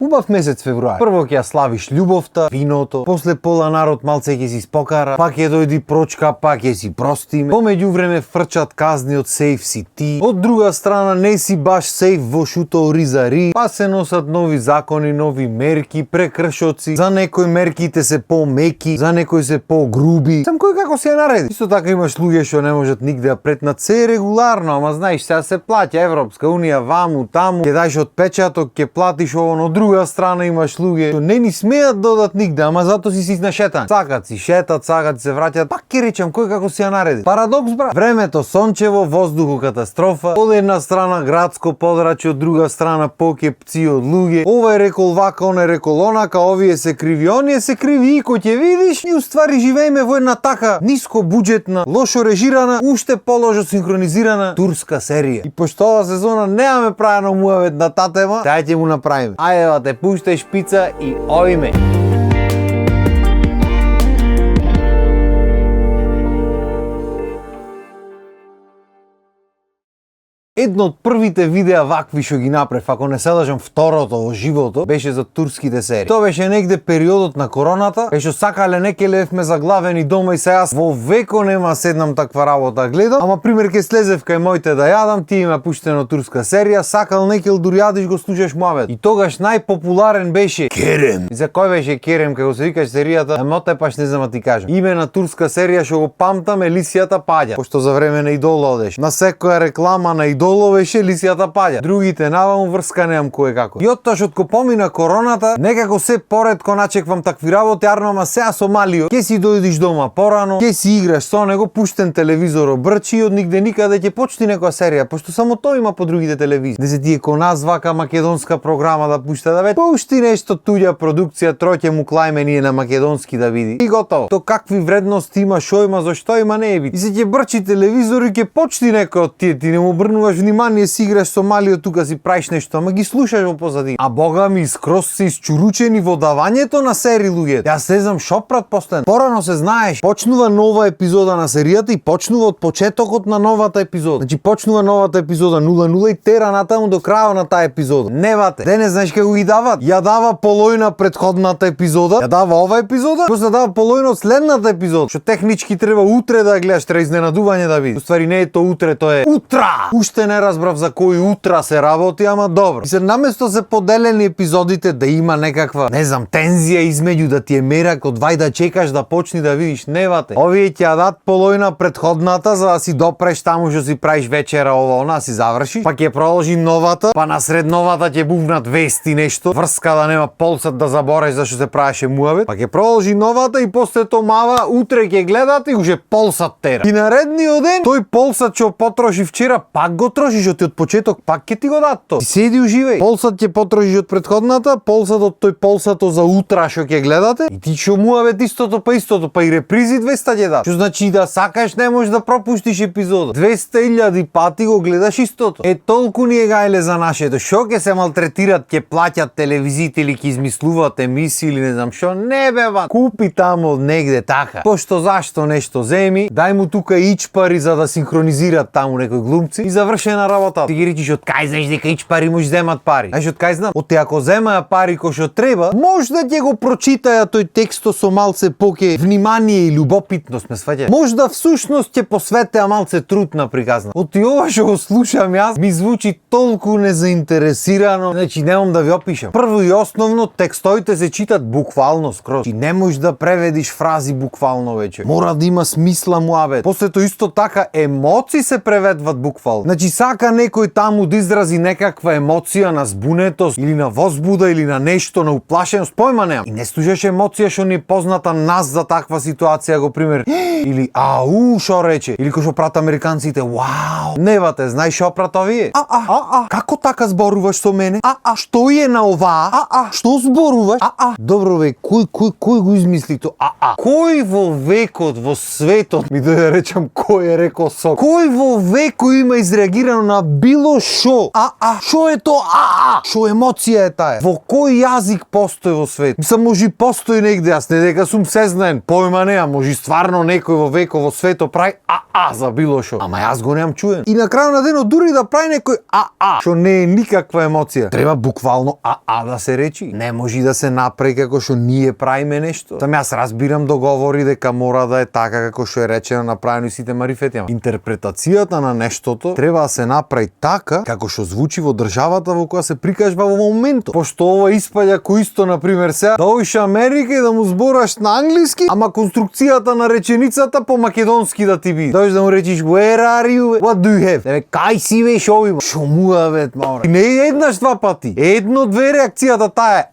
Убав месец февруари. Прво ќе ја славиш љубовта, виното, после пола народ малце ќе си спокара, пак ќе дојди прочка, пак ќе си простиме. Помеѓу време фрчат казни од сейф си ти. Од друга страна не си баш сейф во шуто оризари, па се носат нови закони, нови мерки, прекршоци. За некои мерките се помеки, за некои се погруби. Сам кој како се ја нареди. Исто така имаш луѓе што не можат нигде да претнат, се регуларно, ама знаеш, сега се плаќа Европска унија ваму таму, ќе даеш отпечаток, ќе платиш ово, но друга страна имаш луѓе што не ни смеат да одат нигде, ама зато си на шетање. Сакат си шетат, сакат се враќаат. Пак ќе речам кој како си ја нареди. Парадокс, брат. Времето сончево, воздуху катастрофа. Од една страна градско подрачје, од друга страна покепци од луѓе. Ова е рекол вака, он е рекол онака, овие се криви, оние се криви, и кој ќе видиш, и уствари живееме во една така ниско буџетна, лошо режирана, уште положо синхронизирана турска серија. И пошто ова сезона немаме правено муавет на таа тема, тај ќе му направиме. Ајде, те пуштај шпица и ојме. Едно од првите видеа вакви што ги направив, ако не се лажам второто во живото, беше за турските серии. Тоа беше негде периодот на короната, кај што сакале не ќе левме заглавени дома и се јас во веко нема седнам таква работа гледам, ама пример ке слезев кај моите да јадам, ти има пуштено турска серија, сакал некел дури јадиш го слушаш муавет. И тогаш најпопуларен беше Керем. И за кој беше Керем, како се викаш серијата, емоте паш не знам да ти кажам. Име на турска серија што го памтам е Лисијата Паѓа, пошто за време на Идол одеш. На секоја реклама на Идол беше Лисијата Паѓа. Другите наваму врска немам кој како. И оттоаш од кога помина короната, некако се поретко начеквам такви работи, арно, ама сега со малиот. Ке си дојдиш дома порано, ке си играш со него, пуштен телевизор обрчи и од нигде никаде ќе почти некоја серија, пошто само тоа има по другите телевизии. Не се тие ко нас вака македонска програма да пушта, да пушти нешто туѓа продукција, троќе му клајме ние на македонски да види. И готово. То какви вредности има, шо има, зашто има, не е бит. И се ќе брчи телевизор и ќе почти некој од тие, ти не му обрнуваш внимание, си играш со малиот тука, си правиш нешто, ама ги слушаш во позадина. А бога ми, скроз се искуручени во давањето на серии луѓе. Јас не знам шо прат последно. Порано се знаеш, почнува нова епизода на серијата и почнува од почетокот на новата епизода. Значи почнува новата епизода 00 и тера натаму до крајот на таа епизода. Невате. Денес знаеш како ги дават? Ја дава полојна предходната епизода, ја дава ова епизода, после дава полојна од следната епизода. Што технички треба утре да гледаш, треба изненадување да видиш. Уствари не е тоа утре, тоа е утра. Уште не разбрав за кој утра се работи, ама добро. И се наместо се поделени епизодите да има некаква, не знам, тензија измеѓу, да ти е мерак од вај да чекаш да почни да видиш, невате. Овие ќе ја дат полојна предходната за да си допреш таму што си правиш вечера, ова она си завршиш, па ќе продолжи новата, па насред новата ќе бувнат вести нешто, врска да нема полсат да забореш зашто се правеше муавет, па ќе продолжи новата и после тоа мава утре ќе гледат и уже полсат тера. И наредниот ден тој полсат што потроши вчера пак го трошиш, што ти од почеток пак ќе ти го дат тоа. Ти седи уживај. Полсат ќе потрошиш од предходната, полсат од тој полсато за утра што ќе гледате, и ти што муавет истото, па и репризи 200 ќе дат. Што значи да сакаш не можеш да пропуштиш епизода. 200.000 пати го гледаш истото. Е толку ни е гајле за нашето. Што ќе се малтретират, ќе плаќат телевизиите или ќе измислуваат емисии или не знам што. Не бе ба. Купи таму негде така. Пошто зашто нешто земи, дај му тука ичпари за да синхронизираат таму некои глумци и завршена работа. Ти ги речиш од кај знаеш дека ичпари може земат пари. Знаеш од кај знам? Од те ако земаја пари кој што треба, може да ќе го прочитаја тој тексто со малце поке внимание и љубопитност, ме сваќа. Може да всушност ќе посветеа малце труд на приказна. Од и ова што го слушам јас ми звучи толку незаинтересирано, значи немам да ви опишам. Прво и основно текстоите се читат буквално скроз. Ти не можеш да преведиш фрази буквално веќе. Мора да има смисла муабет. После тоа исто така емоции се преведват буквално. Значи сака некој таму да изрази некаква емоција на збунетост или на возбуда или на нешто, на уплашеност, појма немам. И не слушаш емоција што ни е позната нас за таква ситуација, го пример. Или ау, шо рече? Или кој што прат американците, вау. Невате, знаеш шо прат овие? Како така зборуваш со мене? Што е на оваа? Што зборуваш? Добро ве, кој го измисли тоа? Кој во векот, во светот, ми да речам кој е рекол со? Кој во векот има изреагира реагирам на било шо. Шо е то? Шо емоција е таа? Во кој јазик постои во свет? Мислам, може постои негде, јас не дека сум сезнаен, појма неа, може стварно некој во веков во светот прави за било шо. Ама јас го немам чуен. И на крајот на денот дури да прави некој што не е никаква емоција, треба буквално да се речи. Не може да се направи како што ние правиме нешто. Там јас разбирам договори дека мора да е така како што е речено, направено и сите марифети. Интерпретацијата на нештото треба да се направи така како што звучи во државата во која се прикажва во моментот. Пошто ова испаѓа кој исто, например, сега да одиш Америка и да му збораш на англиски, ама конструкцијата на реченицата по македонски да ти биде. Да му речиш where are you? What do you have? Кај си бе, шо има? Шо му бе, море. Не еднаш два пати. Едно-две реакцијата таа е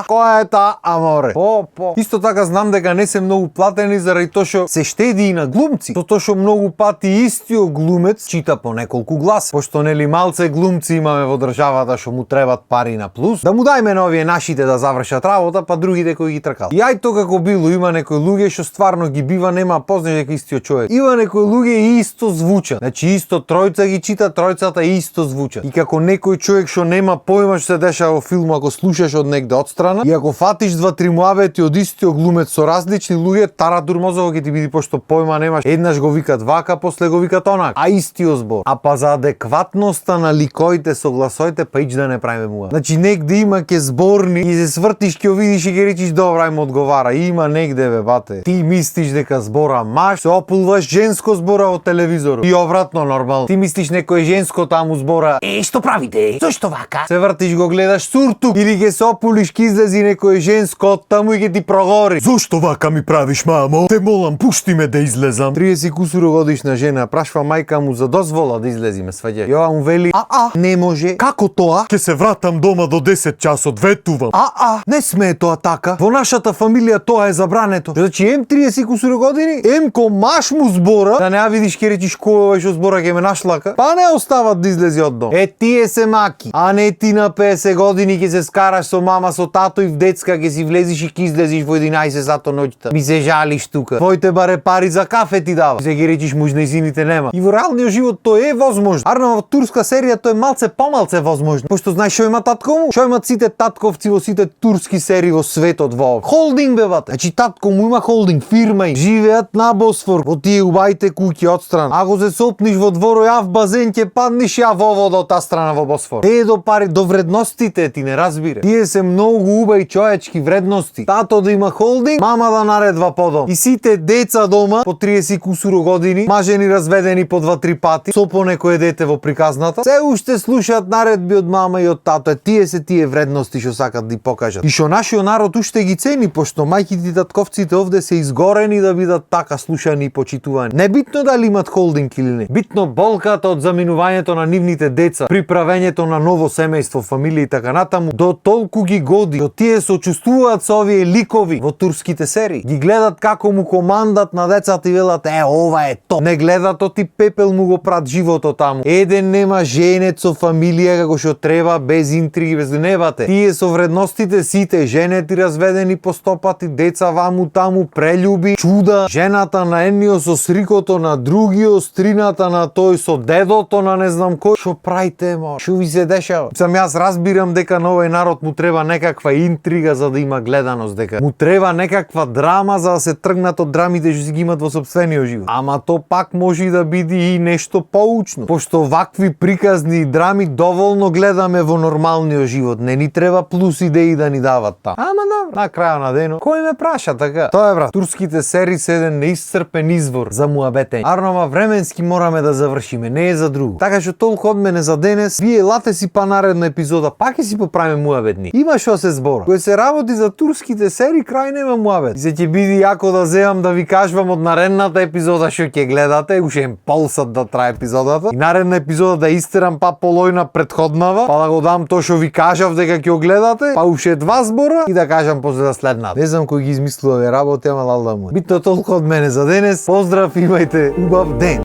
која е таа, море. Исто така знам дека не се многу платени заради тоа што се штеди и на глумци. Тоа што многу пати истиот глумец чита по неколку гласа. Пошто нели малце глумци имаме во државата што му требат пари на плюс. Да му дајме на овие нашите да завршат работа, па другите кои ги тркал. И ај тоа како било, има некои луѓе што стварно ги бива, нема познаш дека истиот човек. Има некои луѓе и исто звучат. Значи исто тројца ги чита, тројцата исто звучат. И како некој човек што нема појма што се дешава во филм, ако слушаш од негде отстрана, и ако фатиш два-три муабети од истиот глумец со различни луѓе, таратур мозокот ќе ти биде, пошто појма немаш. Еднаш го викат вака, после го викат онака. А истиот збор. А па за адекватноста на ликоите со гласоите, па ич да не правиме муа. Значи негде има ке зборни и се свртиш, ќе видиш и ќе речиш добра, им одговара. Има негде бе бате. Ти мислиш дека збора маж, се опулваш женско збора во телевизорот. И обратно нормално. Ти мислиш некој женско таму збора. Што правите? Зошто вака? Се вртиш, го гледаш суртук или ќе се опулиш, ќе излези некој женско од таму и ќе ти прогори. Зошто вака ми правиш, мамо? Те молам, пушти ме да излезам. 30 кусуро годишна жена прашва мајка му за дозвола да излезиме, сваѓа. Јова му вели: не може. Како тоа? Ќе се вратам дома до 10 часот, ветувам. Не смее тоа така. Во нашата фамилија тоа е забрането. Значи М30 кусуро години, ко маш му збора, да не ја видиш ќе речиш кој што збора ќе ме нашлака. Па не остават да излези од дом. Тие се маки. А не ти на 50 години ќе се скараш со мама, со тато и в детска ќе си влезиш и ќе излезиш во 11 сато ноќта. Ми се жалиш тука. Твоите баре пари за кафе ти дава. Се ќе речиш муж на изините нема. И во реалниот живот тоа е возможно. Арно во турска серија тоа е малце помалце возможно. Пошто знаеш што има татко му? Што имаат сите татковци во сите турски серии во светот во холдинг бе бате. Значи татко му има холдинг, фирма и живеат на Босфор, во тие убајте куќи отстрана. Ако се сопниш во дворо, ја в базен ќе падниш, ја во вода од таа страна во Босфор. Те до пари, до вредностите ти не разбира. Тие се многу убави човечки вредности. Тато да има холдинг, мама да наредва по дом. И сите деца дома по 30 кусуро години, мажени разведени по 2-3 пати, со по некое дете во приказната, се уште слушаат наредби од мама и од тато. Тие се тие вредности што сакат да покажат. И што нашиот народ уште ги цени, пошто мајките и татковците овде се изгорени да бидат така слушани и почитувани. Не битно дали имат холдинг или не. Битно болката од заминувањето на нивните деца, приправењето на ново семејство, фамилија и така натаму, до толку ги годи, до тие се очувствуваат со овие ликови во турските серии. Ги гледат како му командат на децата и велат: ова е то. Не гледат оти пепел му го прат животот таму. Еден нема женет со фамилија како што треба, без интриги, без небате. Тие со вредностите сите, женети разведени по 100 пати, деца ваму таму, прелюби, чуда, жената на едниот со срикото на другиот, стрината на тој со дедото на не знам кој. Што правите, мо? Што ви се дешава? Сам јас разбирам дека на овој народ му треба некаква интрига за да има гледаност, дека му треба некаква драма за да се тргнат од драмите што си ги имат во сопствениот живот. Ама то пак може и да биде и нешто поучно, пошто вакви приказни драми доволно гледаме во нормалниот живот. Не ни треба плюс идеи да ни дават таму. Ама добро, на крајот на денот, кој ме праша така? Тоа е брат, турските серии се еден неисцрпен извор за муабетење. Арнома временски мораме да завршиме, не е за друго. Така што толку од мене за денес. Вие лате си па наредна епизода, пак ќе си поправиме муабетни. Има што се збора. Кој се работи за турските серии, крај нема муабет. И се ќе биде јако да земам да ви кажувам од наредната епизода што ќе гледате, уште им полсат да трае епизодата. И наредна епизода да истерам па полојна претходнава, па да го дам тоа што ви кажав дека ќе го гледате, па уште 2 збора и да кажам после да следнат. Не знам кој ги измислува овие работи, ама лал да му. Битно толку од мене за денес. Поздрав, имајте убав ден.